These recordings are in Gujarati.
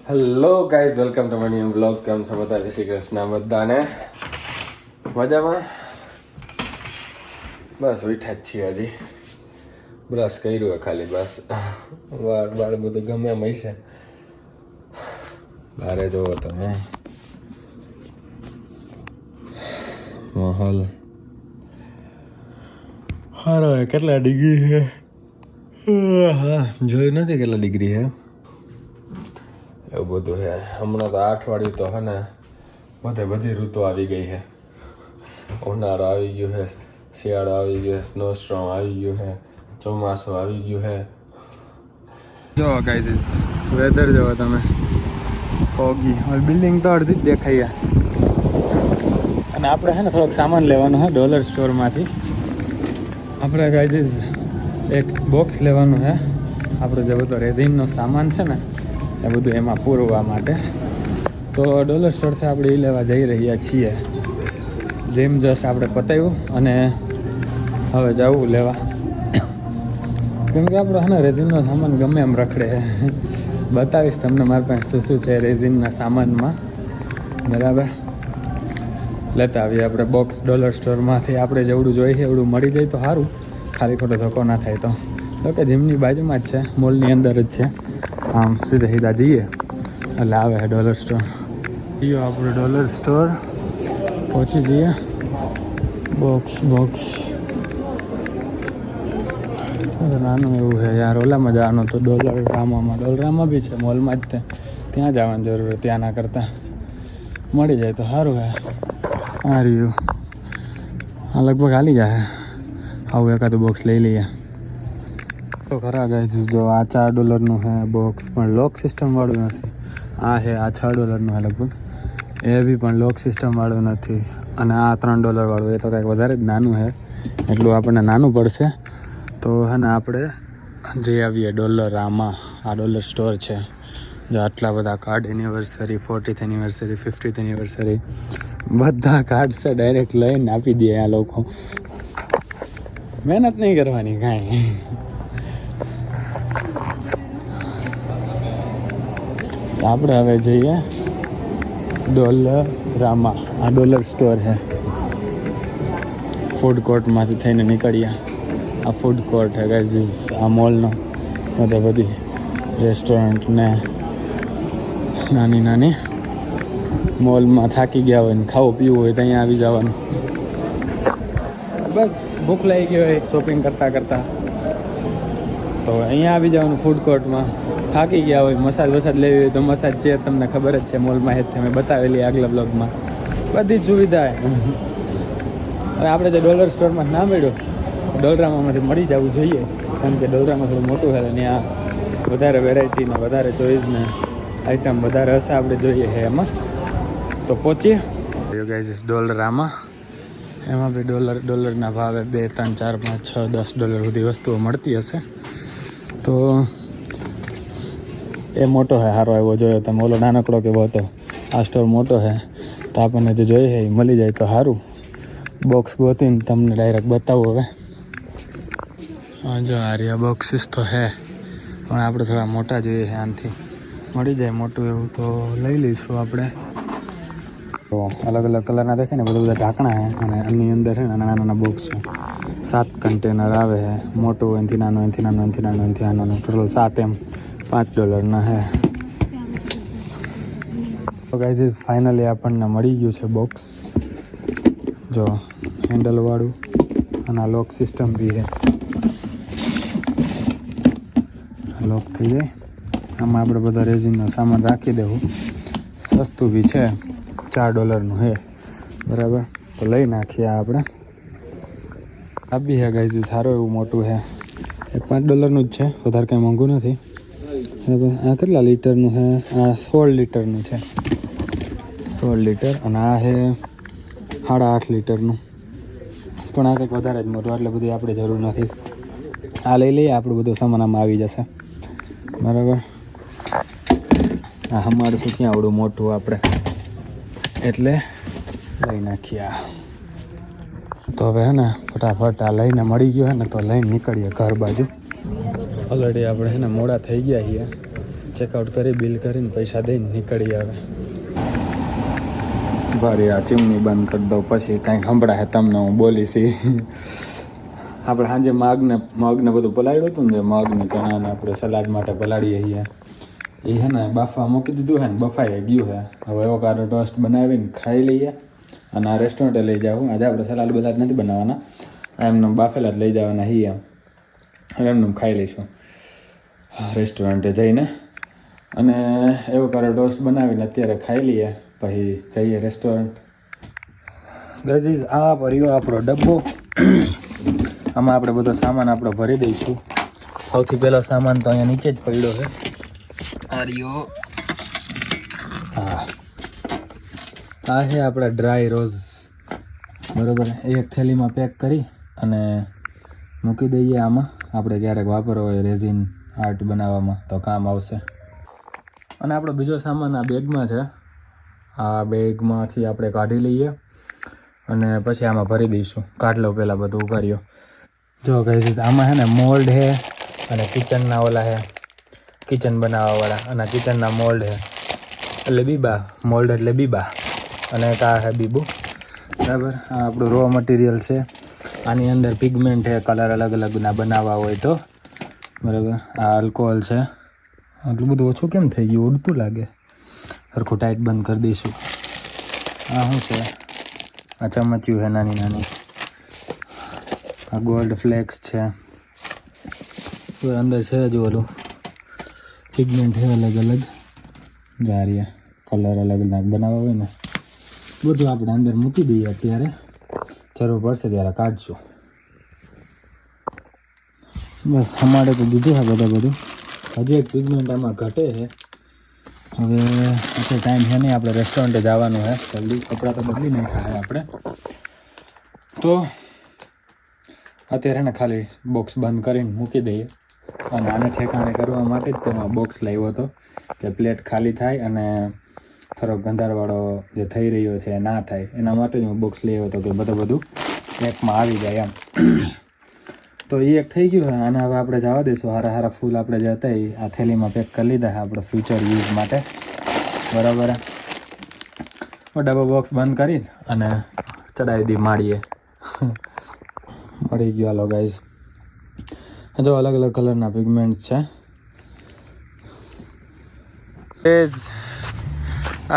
Hello guys, welcome to my new blog. કેમ છો બધા? જય શ્રી કૃષ્ણ બધાને. મજામાં? બસ ઉઠ્યા જ છીએ. હજી બ્રશ કર્યું હોય ખાલી, બસ વાળ બધું ગમે એમ હશે. બારે જોવો તમે માહોલ હારો હે. કેટલા ડિગ્રી છે? હા, જોયું નથી કેટલા ડિગ્રી છે. એવું બધું છે. હમણાં તો અઠવાડિયું તો હે ને બધી ઋતુ આવી ગઈ છે. ઉનાળો આવી ગયો છે, શિયાળો આવી ગયો છે, સ્નો સ્ટ્રોમ આવી ગયું છે, ચોમાસું આવી ગયું છે. જો ગાઈઝ વેધર જોવો તમે, ફોગી. બિલ્ડિંગ તો અડધી જ દેખાય. અને આપણે છે ને થોડોક સામાન લેવાનો છે ડોલર સ્ટોરમાંથી. આપણે ગાઈઝ એક બોક્સ લેવાનું છે. આપણો જે બધો રેઝિનનો સામાન છે ને એ બધું એમાં પૂરવા માટે. તો ડોલર સ્ટોરથી આપણે એ લેવા જઈ રહ્યા છીએ. જેમ જસ્ટ આપણે પતાવ્યું અને હવે જવું લેવા. કેમ કે આપણો છે ને રેઝિનનો સામાન ગમે એમ રખડે. બતાવીશ તમને મારી પાસે શું છે રેઝિનના સામાનમાં. બરાબર, લેતા આવીએ આપણે બોક્સ ડોલર સ્ટોરમાંથી. આપણે જેવડું જોઈએ એવડું મળી જાય તો સારું, ખાલી ખોટો ધક્કો ના થાય તો. ઓકે, જીમની બાજુમાં જ છે, મોલની અંદર જ છે. આમ સીધા જઈએ એટલે આવે છે ડોલર સ્ટોર. આપણે ડોલર સ્ટોર પહોંચી જઈએ. બોક્સ નાનું એવું છે યાર. ઓલામાં જવાનું તો ડોલરામાં બી છે, મોલમાં જ. ત્યાં જવાની જરૂર, ત્યાં ના કરતાં મળી જાય તો સારું છે. આ રહ્યું, આ લગભગ હાલી જાય. આવું એકાદું બોક્સ લઈ લઈએ તો ખરા ગાઈઝ. જો આ $4 છે બોક્સ, પણ લોક સિસ્ટમ વાળું નથી. આ છે, આ $6 છે લગભગ. એ બી પણ લોક સિસ્ટમ વાળું નથી. અને આ $3 વાળું, એ તો કાંઈક વધારે જ નાનું છે. એટલું આપણને નાનું પડશે. તો હે ને આપણે જઈ આવીએ ડોલરામાં. આ ડોલર સ્ટોર છે. જો આટલા બધા card, anniversary, 40th anniversary, 50th anniversary, બધા કાર્ડ છે. ડાયરેક્ટ લઈને આપી દે આ લોકો. મહેનત નહીં કરવાની કાંઈ. આપણે હવે જઈએ ડોલરામાં. આ ડોલર સ્ટોર છે. ફૂડ કોર્ટમાંથી થઈને નીકળ્યા. આ ફૂડ કોર્ટ છે ગાઈઝ, આ મોલનો. બધી રેસ્ટોરન્ટ ને નાની મોલમાં થાકી ગયા હોય ને ખાવું પીવું હોય તો અહીંયા આવી જવાનું. બસ ભૂખ લાગી ગઈ હોય શોપિંગ કરતાં તો અહીંયા આવી જવાનું ફૂડ કોર્ટમાં. થાકી ગયા હોય, મસાજ લેવી હોય તો મસાજ છે, તમને ખબર જ છે, મોલમાં જ તમે બતાવેલી આગલા બ્લોગમાં. બધી જ સુવિધા હવે આપણે જે ડોલર સ્ટોરમાં ના મળ્યો, ડોલરામાંથી મળી જવું જોઈએ. કારણ કે ડોલરામાં થોડું મોટું છે ને ત્યાં વધારે વેરાયટી ને વધારે ચોઈસ ને આઈટમ વધારે હશે. આપણે જોઈએ છે એમાં. તો પહોંચીએ ગાઈઝ ડોલરામાં. એમાં બી ડોલરના ભાવે $2, $3, $4, $5, $6, $10 સુધી વસ્તુઓ મળતી હશે. તો એ મોટો છે, સારો એવો જોયો તમે. ઓલો નાનકડો કેવો હતો, આ સ્ટોર મોટો છે. તો આપણને જે જોઈએ છે એ મળી જાય તો સારું. બોક્સ ગોતીને તમને ડાયરેક્ટ બતાવું હવે. હા, જો આ રહ્યા બોક્સીસ તો છે, પણ આપણે થોડા મોટા જોઈએ છે. આનાથી મળી જાય મોટું એવું તો લઈ લઈશું આપણે. તો અલગ કલરના દેખાય ને, બધા ઢાંકણા છે. અને એની અંદર છે ને નાના બોક્સ છે. 7 કન્ટેનર આવે છે. મોટું એનાથી નાનું, એનાથી નાનું, એનાથી નાનું, એનાથી નાનું, ટોટલ 7 એમ $5 છે. તો ગાઈઝ ફાઇનલી આપણને મળી ગયું છે બોક્સ. જો હેન્ડલવાળું, અને આ લોક સિસ્ટમ બી છે. લોક થઈ જાય. આમાં આપણે બધા રેઝિનનો સામાન રાખી દેવું. સસ્તું બી છે, $4 છે. બરાબર, તો લઈ નાખીએ આપણે. આ બી છે ગાઈઝ, સારું એવું મોટું છે. એ $5 જ છે, વધારે કંઈ મોંઘું નથી. બરાબર, આ કેટલા લીટરનું છે? આ 16 લીટરનું છે. 16 લીટર. અને આ છે 8.5 લીટરનું. પણ આ કંઈક વધારે જ મોટું, એટલે બધી આપણે જરૂર નથી. આ લઈ લઈએ, આપણું બધું સામાન આમાં આવી જશે. બરાબર, આ અમારું ક્યાં આવડું મોટું આપણે, એટલે લઈ નાખીએ. તો હવે હે ને ફટાફટ આ લઈને મળી ગયો હે ને, તો લઈને નીકળીએ ઘર બાજુ. ઓલરેડી આપણે હે ને મોડા થઈ ગયા છીએ. ચેકઆઉટ કરી બિલ કરીને પૈસા દઈને નીકળી આવે. ભારી આ ચીમની બંધ કરી દઉં પછી કાંઈક સંભળાય તમને હું બોલીશ. આપણે સાંજે મગને બધું પલાળ્યું હતું ને, જે મગને ચણાને આપણે સલાડ માટે પલાળીએ છીએ એ હે ને બાફા મૂકી દીધું હે ને, બફાઈ ગયું હે. હવે એવો કારો ટોસ્ટ બનાવીને ખાઈ લઈએ અને આ રેસ્ટોરન્ટે લઈ જાઉં. આજે આપણે સલાડ બલાડ નથી બનાવવાના, એમને બાફેલા જ લઈ જવાના છીએ. એમને ખાઈ લઈશું રેસ્ટોરન્ટે જઈને. અને એવો કારો ટોસ્ટ બનાવીને અત્યારે ખાઈ લઈએ, પછી જઈએ રેસ્ટોરન્ટ. ગજીસ આ ભર્યો આપણો ડબ્બો. આમાં આપણે બધો સામાન આપણો ભરી દઈશું. સૌથી પહેલો સામાન તો અહીંયા નીચે જ પડ્યો છે. આર્યો હા, આ છે આપણા ડ્રાય રોઝ, બરાબર. એક થેલીમાં પેક કરી અને મૂકી દઈએ આમાં. આપણે ક્યારેક વાપરવો હોય રેઝિન આર્ટ બનાવવામાં તો કામ આવશે. અને આપણો બીજો સામાન આ બેગમાં છે. આ બેગમાંથી આપણે કાઢી લઈએ અને પછી આમાં ભરી દઈશું. કાઢ લો પહેલાં બધું ઉભાર્યો. જો કઈ આમાં છે ને મોલ્ડ છે અને કિચનના ઓલા છે, કિચન બનાવવાવાળા, અને કિચનના મોલ્ડ છે એટલે બીબા. મોલ્ડ એટલે બીબા અને કા છે બીબુ, બરાબર. આ આપણું રો મટીરિયલ છે. આની અંદર પિગમેન્ટ છે, કલર અલગ અલગના બનાવવા હોય તો, બરાબર. આ આલ્કોહોલ છે. આટલું બધું ઓછું કેમ થઈ ગયું? ઉડતું લાગે. સરખું ટાઈટ બંધ કરી દઈશું. આ શું છે? આ ચમચ્યું છે નાની નાની. આ ગોલ્ડ ફ્લેક્સ છે. અંદર છે જ ઓલું પિગમેન્ટ છે અલગ અલગ જારિયા, કલર અલગ અલગ બનાવવા હોય ને, બધું આપણે અંદર મૂકી દઈએ. અત્યારે જરૂર પડશે ત્યારે કાઢશું. બસ અમારે તો દીધું છે બધું. હજી એક પિગમેન્ટ આમાં ઘટે છે. હવે આટલો ટાઈમ છે નહીં, આપણે રેસ્ટોરન્ટે જવાનું છે જલ્દી. કપડાં તો બદલી નાખ્યા આપણે તો. અત્યારે ને ખાલી બોક્સ બંધ કરીને મૂકી દઈએ. અને આને ઠેકાણે કરવા માટે જ તેમાં બોક્સ લાવ્યો હતો કે પ્લેટ ખાલી થાય અને થોડોક ગંધારવાળો જે થઈ રહ્યો છે ના થાય, એના માટે જ હું બોક્સ લાવ્યો હતો કે બધું એકમાં આવી જાય એમ. તો એ એક થઈ ગયું. અને હવે આપણે જવા દઈશું. હારા ફૂલ આપણે જે હતા એ આ થેલીમાં પેક કરી લીધા આપણે ફ્યુચર યુઝ માટે, બરાબર. ડબલ બોક્સ બંધ કરીને અને ચડાવી દી માળીએ. મળી ગયો. હાલો ગાઈઝ, જો અલગ અલગ કલરના પિગમેન્ટ છે.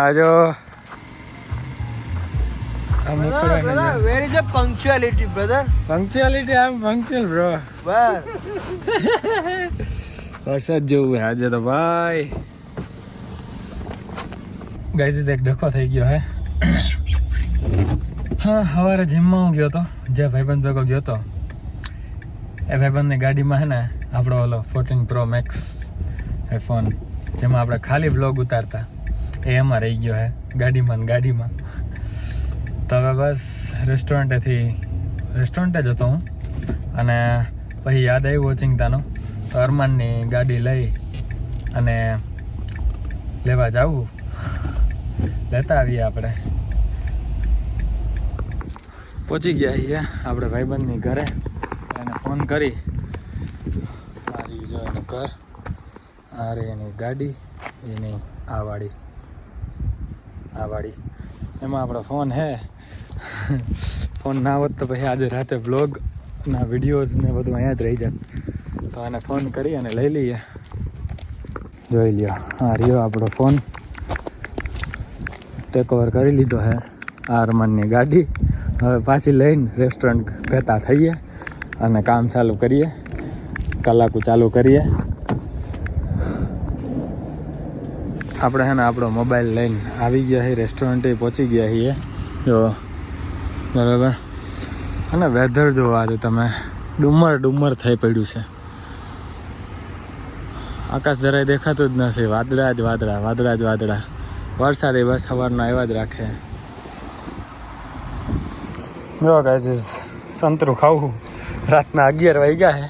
આજો where is the punctuality, brother? Punctuality, I am punctual, bro. Where? વરસાદ જેવું છે આજે તો ભાઈ. ગાઈઝ એક ડખો થઈ ગયો હે. હા, સવારે જીમમાં હું ગયો હતો, જે ભાઈબંધ ભેગો ગયો હતો એ ભાઈબંધની ગાડીમાં છે ને આપણો ઓલો 14 Pro Max ફોન, જેમાં આપણે ખાલી વ્લોગ ઉતારતા, એ એમાં રહી ગયો છે ગાડીમાં. તો હવે બસ રેસ્ટોરન્ટે જ હતો હું. અને પછી યાદ આવ્યું ઓચિંતાનું, તો અરમાનની ગાડી લઈ અને લેવા જવું, લેતા આવીએ. આપણે પહોંચી ગયા છીએ આપણે ભાઈબંધની ઘરે. એને ફોન કરી, મારી જો એનું ઘર, આ રે એની ગાડી, એની આ વાડી, એમાં આપણો ફોન હે. ફોન ના હોત તો પછી આજે રાતે વ્લોગના વિડીયોઝ ને બધું અહીંયા જ રહી જાય. તો એને ફોન કરી અને લઈ લઈએ. જોઈ લ્યો, આ રહ્યો આપણો ફોન. ટેક ઓવર કરી લીધો હે અરમાનની ગાડી. હવે પાછી લઈને રેસ્ટોરન્ટ ગતા થઈએ અને કામ ચાલુ કરીએ, કલાકુ ચાલુ કરીએ. આપણે છે ને આપણો મોબાઈલ લઈને આવી ગયા છીએ, રેસ્ટોરન્ટે પહોંચી ગયા છીએ. જો બરાબર. અને વેધર જોવા આજે તમે, ડુમ્મર થઈ પડ્યું છે. આકાશ જરાય દેખાતું જ નથી. વાદળા જ વાદળા. વરસાદ એ બસ સવારનો આવ્યા જ રાખે. જો ગાઈઝ સંતરું ખાવું. રાતના 11 વાગ્યા છે,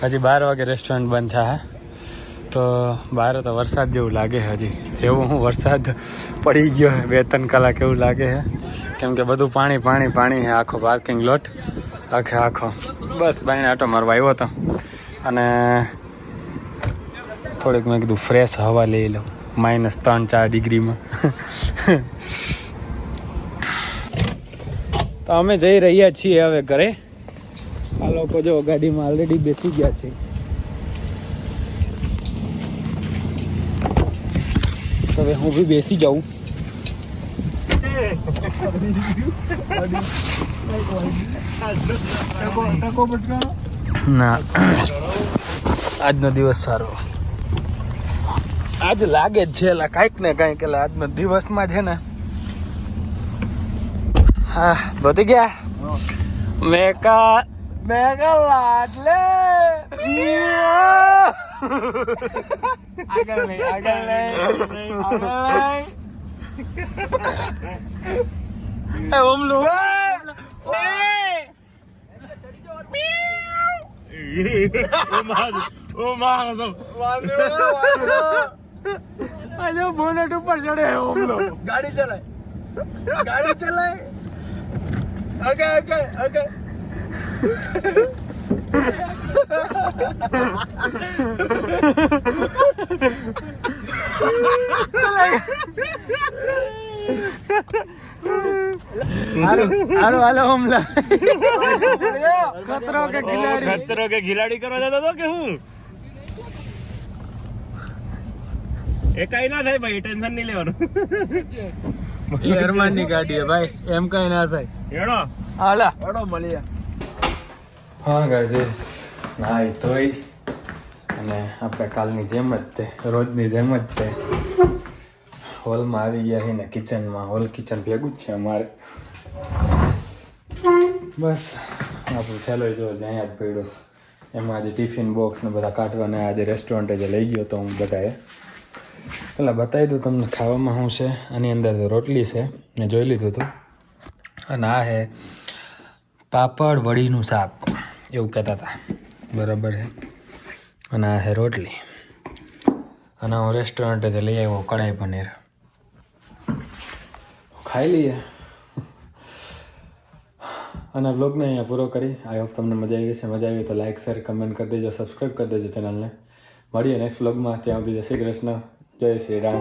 હજી 12 વાગે રેસ્ટોરન્ટ બંધ થાય. તો બહાર તો વરસાદ જેવું લાગે છે. હજી જેવું હું વરસાદ પડી ગયો છે 2-3 કલાક એવું લાગે છે. કેમ કે બધું પાણી છે. આખો પાર્કિંગ લોટ આખો બસ બાઈને આટો મારવા આવ્યો હતો. અને થોડીક મેં કીધું ફ્રેશ હવા લઈ લઉં -3-4 ડિગ્રીમાં. તો અમે જઈ રહ્યા છીએ હવે ઘરે. આ લોકો જો ગાડીમાં ઓલરેડી બેસી ગયા છે. હવે હું બી બેસી જાઉં. ના આજનો દિવસ સારો. આજ લાગે જ છે એલા કાંઈક ને કાંઈક. એટલે આજનો દિવસમાં છે ને હા વધી ગયા. મેકા લાડલે આગળ ઓમલું બોનેટ ઉપર ચડે ઓમલો. ગાડી ચલાય. ઓકે. હાલો ઓમલા. ખતરો કે ખિલાડી કરવા જતો હતો કે હું એ કઈ ના થાય ભાઈ, ટેન્શન નહીં લેવાનું. અરમાન ની ગાડી હે ભાઈ, એમ કઈ ના થાય. એડો હાલા મળીએ. હા ગાઈસ, નાઈ ધોઈ અને આપણે કાલની જેમ જ તે રોજની જેમ જ તે હોલમાં આવી ગયા છે ને કિચનમાં. હોલ કિચન ભેગું જ છે અમારે. બસ આપણું થેલો જો અહીંયા જ પડ્યો છે. એમાં આજે ટિફિન બોક્સ ને બધા કાઢવાના. આજે રેસ્ટોરન્ટે જે લઈ ગયો તો હું બધાએ પેલા બતાવી દઉં તમને ખાવામાં શું છે. આની અંદર તો રોટલી છે, મેં જોઈ લીધું હતું. અને આ છે પાપડ વડીનું શાક એવું કહેતા હતા, બરાબર છે. અને આ છે રોટલી. અને હું રેસ્ટોરન્ટેથી લઈ આવ્યો કઢાઈ પનીર. ખાઈ લઈએ અને બ્લોગને અહીંયા પૂરો કરી. આઈ હોપ તમને મજા આવી છે. મજા આવી તો લાઇક શેર કમેન્ટ કરી દેજો, સબસ્ક્રાઈબ કરી દેજો ચેનલને. મળીએ નેક્સ્ટ બ્લોગમાં. ત્યાં સુધી જય શ્રી કૃષ્ણ, જય શ્રી રામ.